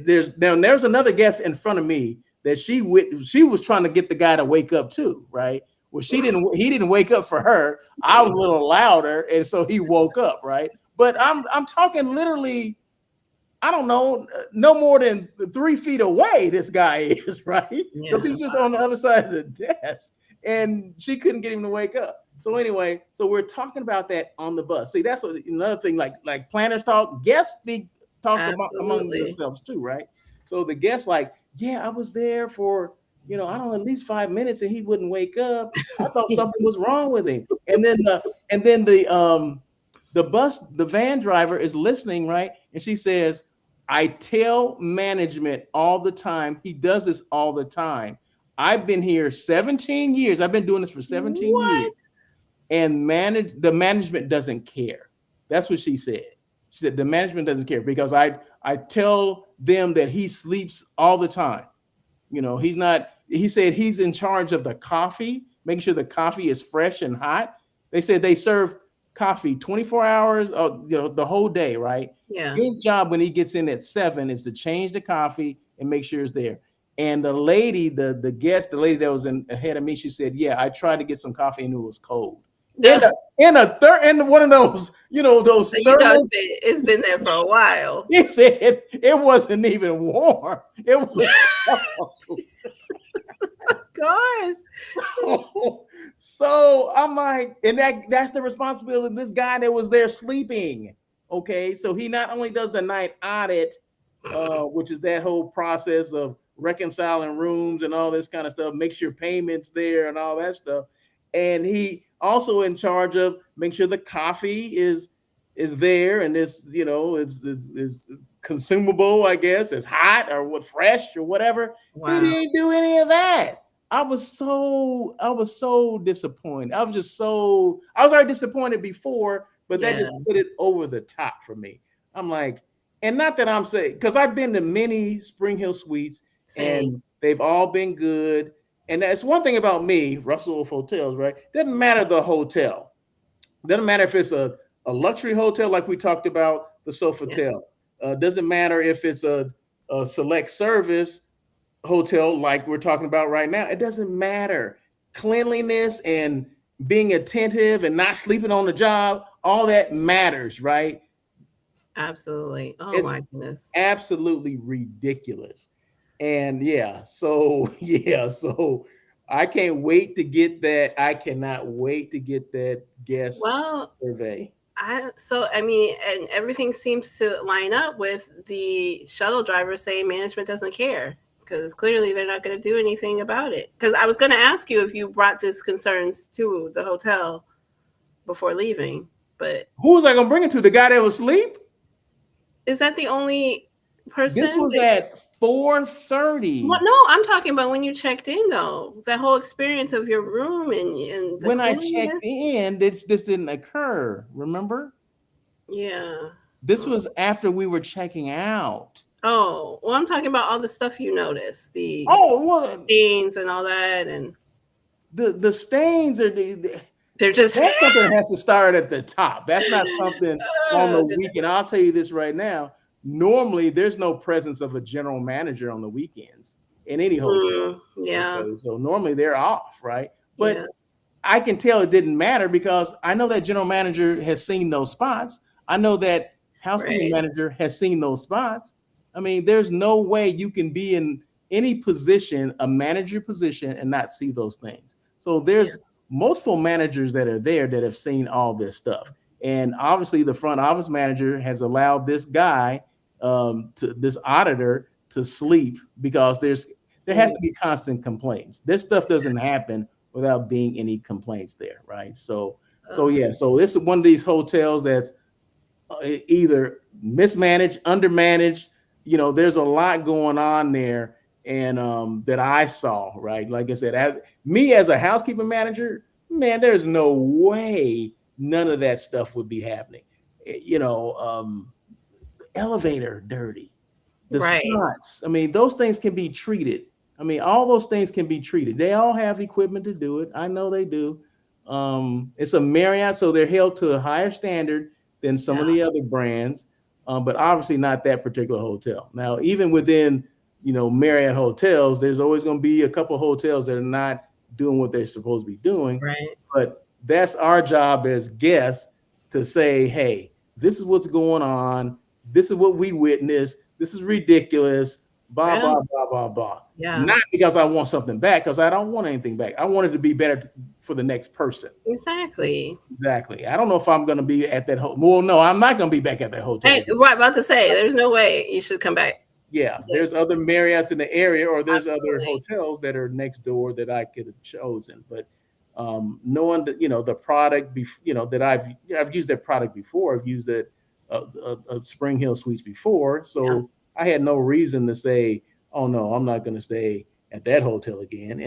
there's another guest in front of me that she was trying to get the guy to wake up too, right? Well, he didn't wake up for her. I was a little louder, and so he woke up, right? But I'm talking literally, I don't know, no more than 3 feet away. This guy is right because Yeah. he's just on the other side of the desk, and she couldn't get him to wake up. So anyway, so we're talking about that on the bus. See, that's another thing. Like planners talk, guests be talk about among Absolutely. themselves too, right? So the guests like, yeah, I was there for I don't know, at least 5 minutes, and he wouldn't wake up. I thought something was wrong with him, and then the van driver is listening, right? And she says, I tell management all the time. He does this all the time. I've been here 17 years. I've been doing this for 17 years. What? And the management doesn't care. That's what she said. She said the management doesn't care because I tell them that he sleeps all the time. He's not, he said he's in charge of the coffee, making sure the coffee is fresh and hot. They said they serve coffee 24 hours, the whole day, right? Yeah. His job when he gets in at 7 is to change the coffee and make sure it's there. And the lady, the guest, the lady that was ahead of me, she said, "Yeah, I tried to get some coffee and it was cold." In one of those, those So you know thermos. it's been there for a while. He said it wasn't even warm. It was cold. Gosh. So I'm like, and that's the responsibility of this guy that was there sleeping. Okay, so he not only does the night audit, which is that whole process of reconciling rooms and all this kind of stuff, make sure payments there and all that stuff, and he also in charge of making sure the coffee is there and is consumable, I guess, is hot or what fresh or whatever. Wow. He didn't do any of that. I was so disappointed. I was already disappointed before, but that just put it over the top for me. I'm like, and not that I'm saying, because I've been to many Spring Hill Suites and they've all been good. And that's one thing about me, Russell Wolf Hotels, right? Doesn't matter the hotel. Doesn't matter if it's a luxury hotel like we talked about, the Sofitel. Doesn't matter if it's a select service hotel like we're talking about right now. It doesn't matter. Cleanliness and being attentive and not sleeping on the job, all that matters, right? Absolutely. Oh It's my goodness. absolutely ridiculous. And so I can't wait to get that. I cannot wait to get that guest survey. I mean, and everything seems to line up with the shuttle driver saying management doesn't care, because clearly they're not going to do anything about it. Because I was going to ask you if you brought these concerns to the hotel before leaving, but who was I going to bring it to? The guy that was asleep? Is that the only person? This was at 4:30. Well, no, I'm talking about when you checked in, though. That whole experience of your room and when I checked in, this didn't occur. Remember? Yeah. This was after we were checking out. Oh, well, I'm talking about all the stuff you noticed, the stains and all that, and the stains are they're just that's something that has to start at the top. That's not something on the weekend. I'll tell you this right now. Normally, there's no presence of a general manager on the weekends in any hotel. Okay? So normally they're off, right? But I can tell it didn't matter because I know that general manager has seen those spots. I know that housekeeping manager has seen those spots. I mean, there's no way you can be in any position, a manager position, and not see those things. So there's multiple managers that are there that have seen all this stuff. And obviously the front office manager has allowed this guy, this auditor, to sleep because there has to be constant complaints. This stuff doesn't happen without being any complaints there, right? So this is one of these hotels that's either mismanaged, undermanaged. There's a lot going on there, and that I saw, right? Like I said, as a housekeeping manager, man, there's no way none of that stuff would be happening. You know, elevator dirty, the Right. spots. I mean, those things can be treated. I mean, all those things can be treated. They all have equipment to do it. I know they do. It's a Marriott, so they're held to a higher standard than some of Yeah. the other brands, but obviously not that particular hotel. Now, even within Marriott hotels, there's always going to be a couple of hotels that are not doing what they're supposed to be doing. Right. But that's our job as guests to say, hey, this is what's going on. This is what we witnessed. This is ridiculous. Blah, Yeah. blah, blah, blah, blah. Yeah. Not because I want something back, because I don't want anything back. I want it to be better for the next person. Exactly. Exactly. I don't know if I'm going to be at that hotel. Well, no, I'm not going to be back at that hotel. Hey, what about to say? There's no way you should come back. Yeah, there's other Marriotts in the area, or there's Absolutely. other hotels that are next door that I could have chosen. But knowing that the product, that I've used that product before. I've used it Spring Hill Suites before, so I had no reason to say, "Oh no, I'm not going to stay at that hotel again."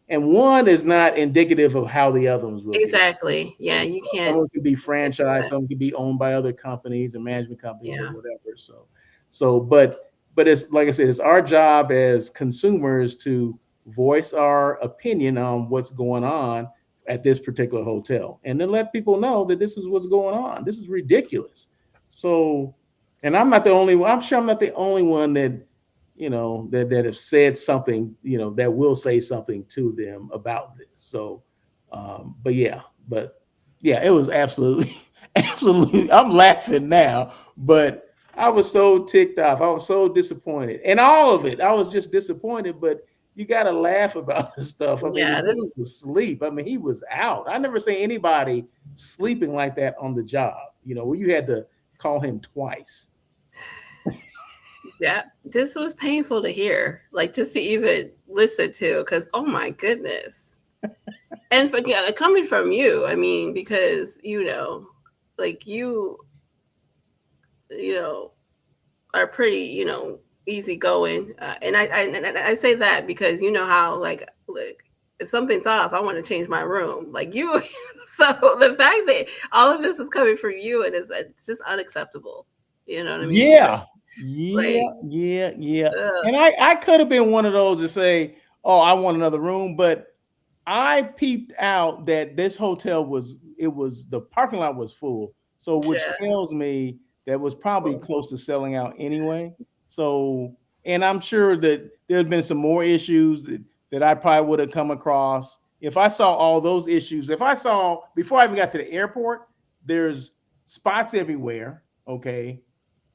And one is not indicative of how the other ones will Exactly. be. Yeah, you can't. Some could be franchised, some could be owned by other companies and management companies or whatever. But it's like I said, it's our job as consumers to voice our opinion on what's going on at this particular hotel, and then let people know that this is what's going on. This is ridiculous. So, and I'm not the only one. I'm sure I'm not the only one that that have said something, that will say something to them about this. So, but yeah, it was absolutely, absolutely. I'm laughing now, but I was so ticked off. I was so disappointed, and all of it. I was just disappointed. But you got to laugh about this stuff. I mean, he was asleep. I mean, he was out. I never seen anybody sleeping like that on the job. Where you had to call him twice. Yeah, this was painful to hear, like just to even listen to, because oh my goodness. And coming from you, I mean, because like you are pretty easygoing, and I say that because you know how like if something's off, I want to change my room, like you. So the fact that all of this is coming from you, and it's just unacceptable. You know what I mean? Yeah. Like, Yeah. And I could have been one of those to say, "Oh, I want another room," but I peeped out that this hotel the parking lot was full. So which tells me that was probably close to selling out anyway. So, and I'm sure that there's been some more issues that I probably would have come across if I saw all those issues. If I saw before I even got to the airport, there's spots everywhere. Okay.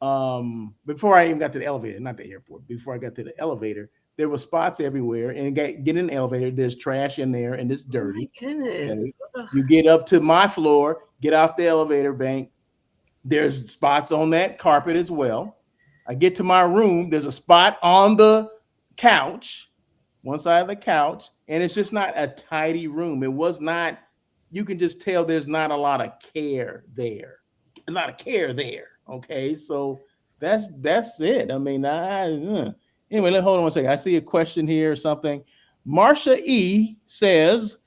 Before I even got to the elevator, not the airport, before I got to the elevator, there were spots everywhere. And get in the elevator, there's trash in there and it's dirty. Oh my goodness. Okay? You get up to my floor, get off the elevator bank, there's spots on that carpet as well. I get to my room, there's a spot on the couch, one side of the couch, and it's just not a tidy room. It was not, you can just tell there's not a lot of care there. A lot of care there. Okay, so that's it. I mean, anyway, hold on one second. I see a question here or something. Marsha E says,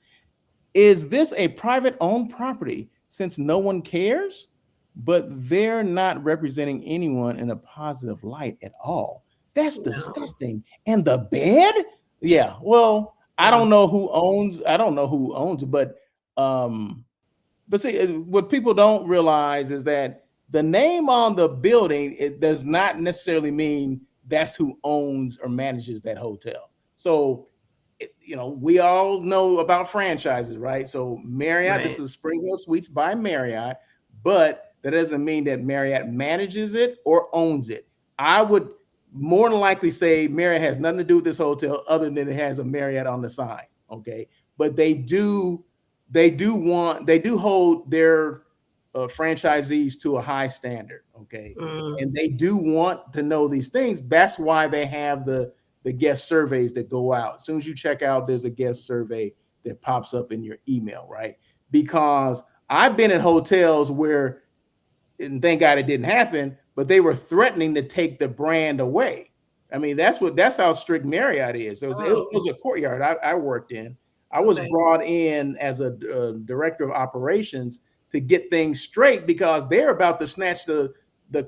"Is this a private owned property since no one cares? But they're not representing anyone in a positive light at all. That's disgusting. And the bed? Yeah. Well, I don't know who owns it, but see, what people don't realize is that the name on the building, it does not necessarily mean that's who owns or manages that hotel. So, we all know about franchises, right? So Marriott, this is Spring Hill Suites by Marriott, but that doesn't mean that Marriott manages it or owns it. I would more than likely say Marriott has nothing to do with this hotel other than it has a Marriott on the sign. Okay. But they do hold their franchisees to a high standard. Okay. And they do want to know these things. That's why they have the guest surveys that go out. As soon as you check out, there's a guest survey that pops up in your email, right? Because I've been in hotels where, and thank God it didn't happen, but they were threatening to take the brand away. I mean, that's how strict Marriott is. It was a Courtyard I worked in. I was Okay. brought in as a director of operations to get things straight because they're about to snatch the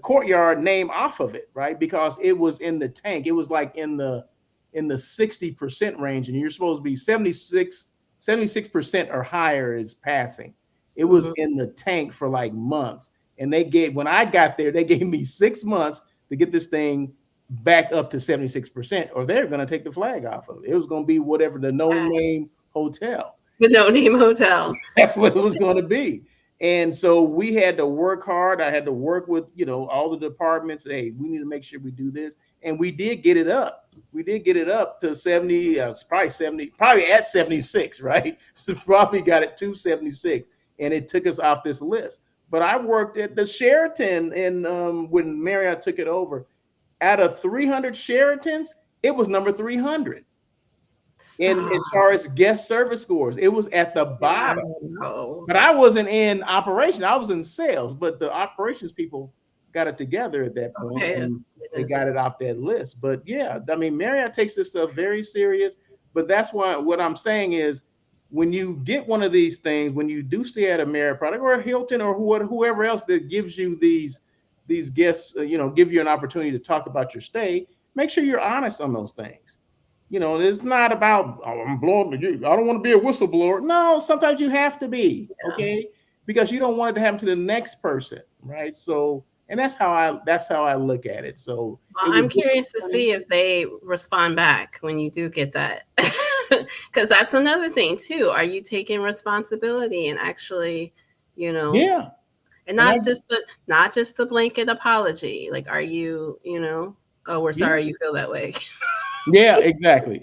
Courtyard name off of it, right? Because it was in the tank. It was like in the 60% range, and you're supposed to be 76% or higher is passing. It was in the tank for like months. And when I got there, they gave me 6 months to get this thing back up to 76%, or they're going to take the flag off of it. It was going to be whatever, the no-name hotel. The no-name hotel. That's what it was going to be. And so we had to work hard. I had to work with, all the departments. Hey, we need to make sure we do this. And we did get it up. We did get it up to 70, probably 70, probably at 76, right? So probably got it to 76. And it took us off this list. But I worked at the Sheraton when Marriott took it over. Out of 300 Sheratons, it was number 300. And as far as guest service scores, it was at the bottom. But I wasn't in operations. I was in sales. But the operations people got it together at that point. Okay. And they got it off that list. But yeah, I mean, Marriott takes this stuff very serious. But that's why what I'm saying is, when you get one of these things, when you do stay at a Marriott product or a Hilton or whoever else that gives you these guests, give you an opportunity to talk about your stay, make sure you're honest on those things. It's not about, I'm blowing, I don't want to be a whistleblower. No, sometimes you have to be, okay? Because you don't want it to happen to the next person, right? So, and that's how I look at it. So I'm curious to see if they respond back when you do get that. Because that's another thing too. Are you taking responsibility and actually, yeah, and not just the blanket apology? Like, are you, oh, we're sorry you feel that way. Yeah, exactly.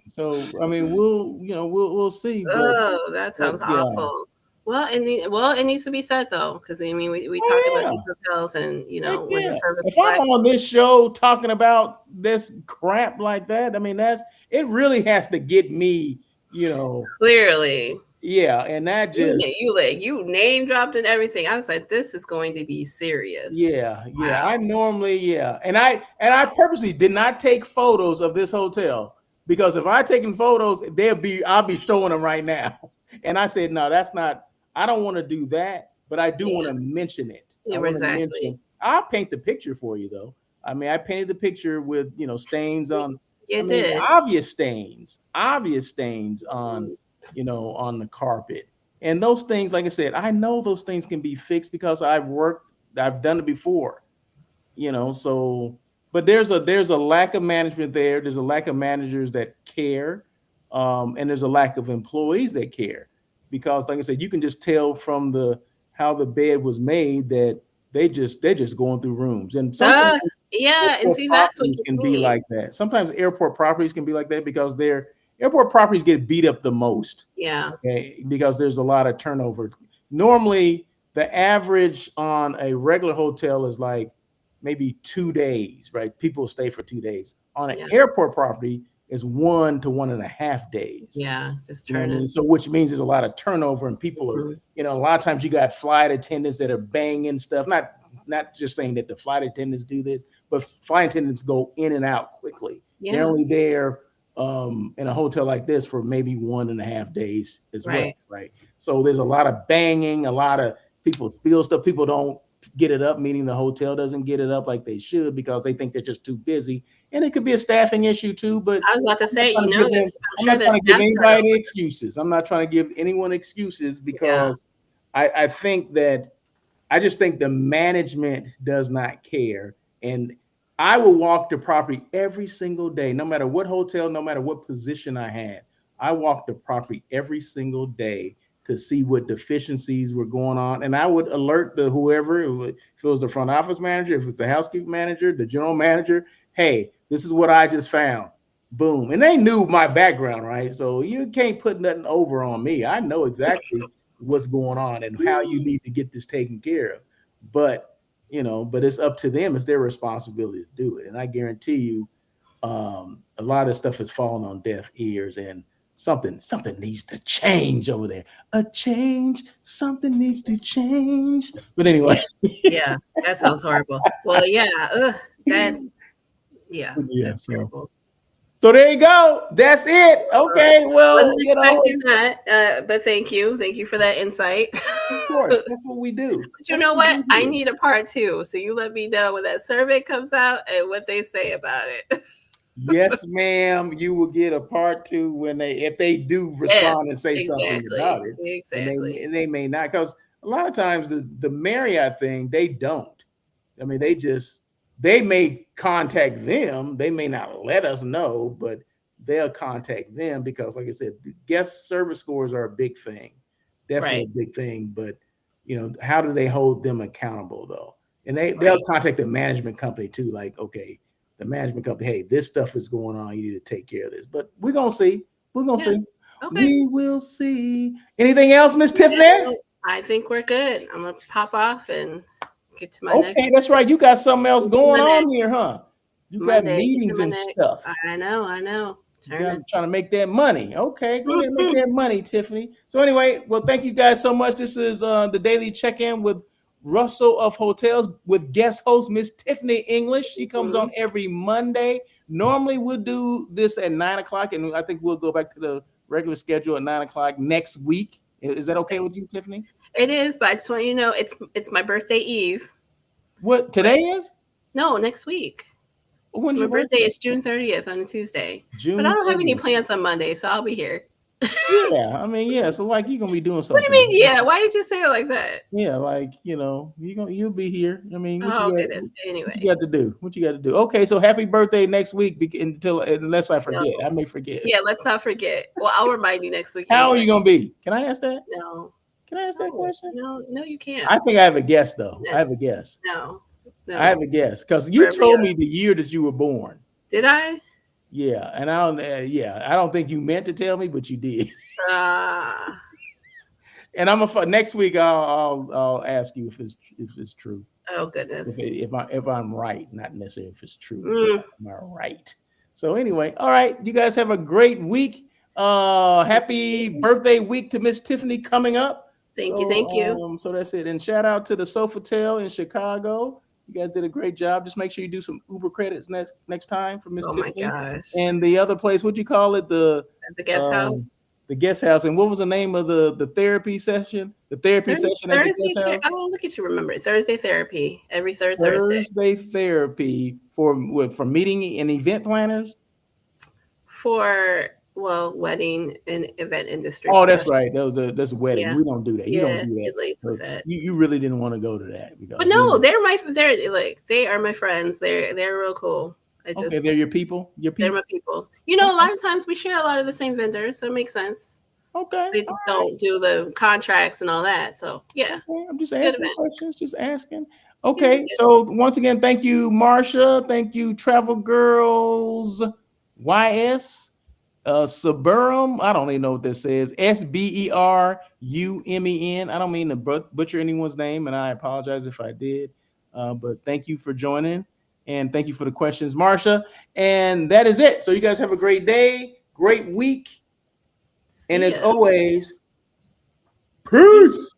So I mean, we'll see. Oh, that sounds awful. Well, it needs to be said though, because I mean, we talk about these hotels and with the service. If I'm on this show talking about this crap like that, I mean, it really has to get me, clearly. Yeah, and that just you name dropped and everything. I was like, this is going to be serious. Yeah. Wow. I normally, and I purposely did not take photos of this hotel because if I taken photos, I'll be showing them right now. And I said, no, that's not. I don't want to do that, but I do want to mention it. Yeah, exactly. I'll paint the picture for you though. I mean, I painted the picture with stains on. Did obvious stains on. On the carpet. And those things, like I said, I know those things can be fixed because I've done it before, so, but there's a lack of management there. There's a lack of managers that care. And there's a lack of employees that care because, like I said, you can just tell from how the bed was made that they're just going through rooms. And sometimes and see, that's what can be like that. Sometimes airport properties can be like that because airport properties get beat up the most. Yeah. Okay, because there's a lot of turnover. Normally, the average on a regular hotel is like maybe 2 days, right? People stay for 2 days. On an airport property is 1 to 1.5 days. Yeah, just turning. So which means there's a lot of turnover and people are, a lot of times you got flight attendants that are banging stuff. Not just saying that the flight attendants do this, but flight attendants go in and out quickly. Yeah. They're only there in a hotel like this for maybe 1.5 days as well, right? So there's a lot of banging, a lot of people spill stuff. People don't get it up, meaning the hotel doesn't get it up like they should because they think they're just too busy. And it could be a staffing issue too. But I was about to say, I'm not trying to give anybody excuses. I'm not trying to give anyone excuses because I think that I just think the management does not care. And I will walk the property every single day, no matter what hotel, no matter what position I had. I walked the property every single day to see what deficiencies were going on. And I would alert whoever, if it was the front office manager, if it's the housekeeping manager, the general manager, hey, this is what I just found. Boom. And they knew my background, right? So you can't put nothing over on me. I know exactly what's going on and how you need to get this taken care of. But it's up to them. It's their responsibility to do it. And I guarantee you, a lot of stuff has fallen on deaf ears and something needs to change over there. Something needs to change. But anyway. Yeah, that sounds horrible. Well, yeah, Yeah. Yeah. That's So. terrible. So there you go. That's it. Okay. Well, Wasn't you know, expecting that, but thank you. Thank you for that insight. of course, that's what we do. But you That's know what what? we I do. need a part 2. So you let me know when that survey comes out and what they say about it. Yes, ma'am. You will get a part 2 when if they do respond and say something about it. Exactly. And they may not, because a lot of times the Marriott thing, they don't. I mean, they may contact them. They may not let us know, but they'll contact them because, like I said, the guest service scores are a big thing. Definitely Right. a big thing. But how do they hold them accountable though? And they'll Right. contact the management company too, like, okay, the management company, hey, this stuff is going on. You need to take care of this. But we're gonna see. We're gonna see. Okay. We will see. Anything else, Miss Tiffany? I think we're good. I'm gonna pop off and get to my next. Okay, that's right. You got something else going on here, huh? It's You got Monday. meetings and stuff. I know. Trying to make that money. Okay, go ahead and make that money, Tiffany. So anyway, well, thank you guys so much. This is the Daily Check-In with Russell of Hotels with guest host Miss Tiffany English. She comes on every Monday. Normally we'll do this at 9:00, and I think we'll go back to the regular schedule at 9:00 next week. Is that okay with you, Tiffany? It is, but I just want you to know it's my birthday eve. What today is? No, next week. When's my your birthday is June 30th on a Tuesday. June but I don't have any 30th. plans on Monday, so I'll be here. Yeah, I mean, yeah. So like you're gonna be doing something. What do you mean? Yeah, why did you say it like that? Yeah, like you'll be here. I mean, Anyway, what you got to do? What you got to do? Okay, so happy birthday next week. Unless I forget, I may forget. Yeah, let's not forget. Well, I'll remind you next week. How are you gonna be? Can I ask that? No. Can I ask that question? No, you can't. I think I have a guess though. I have a guess. No. I have a guess because you told me the year that you were born. Did I? Yeah, and I don't. I don't think you meant to tell me, but you did. And next week. I'll ask you if it's true. Oh goodness. If I'm right, not necessarily if it's true. Am I right? So anyway, all right. You guys have a great week. Happy birthday week to Miss Tiffany coming up. Thank you. So that's it. And shout out to the Sofitel in Chicago. You guys did a great job. Just make sure you do some Uber credits next time for Miss Tiffany. Oh my gosh. And the other place, what'd you call it? The guest house. The guest house. And what was the name of the therapy session? The therapy session at the guest house? I don't look at you. Remember Thursday therapy every Thursday. Thursday therapy for meeting and event planners. For wedding and event industry. Oh, that's right. That's a wedding. Yeah. We don't do that. You don't do that. You really didn't want to go to that but no, they are my friends. They're real cool. They're your people. They're my people. A lot of times we share a lot of the same vendors, so it makes sense. Okay. They just don't do the contracts and all that. So yeah. Okay. I'm just asking questions. Just asking. Okay. So once again, thank you, Marsha. Thank you, Travel Girls YS. Suburum, I don't even know what this says. SBERUMEN. I don't mean to butcher anyone's name, and I apologize if I did. But thank you for joining, and thank you for the questions, Marsha. And that is it. So you guys have a great day, great week, and as always, peace.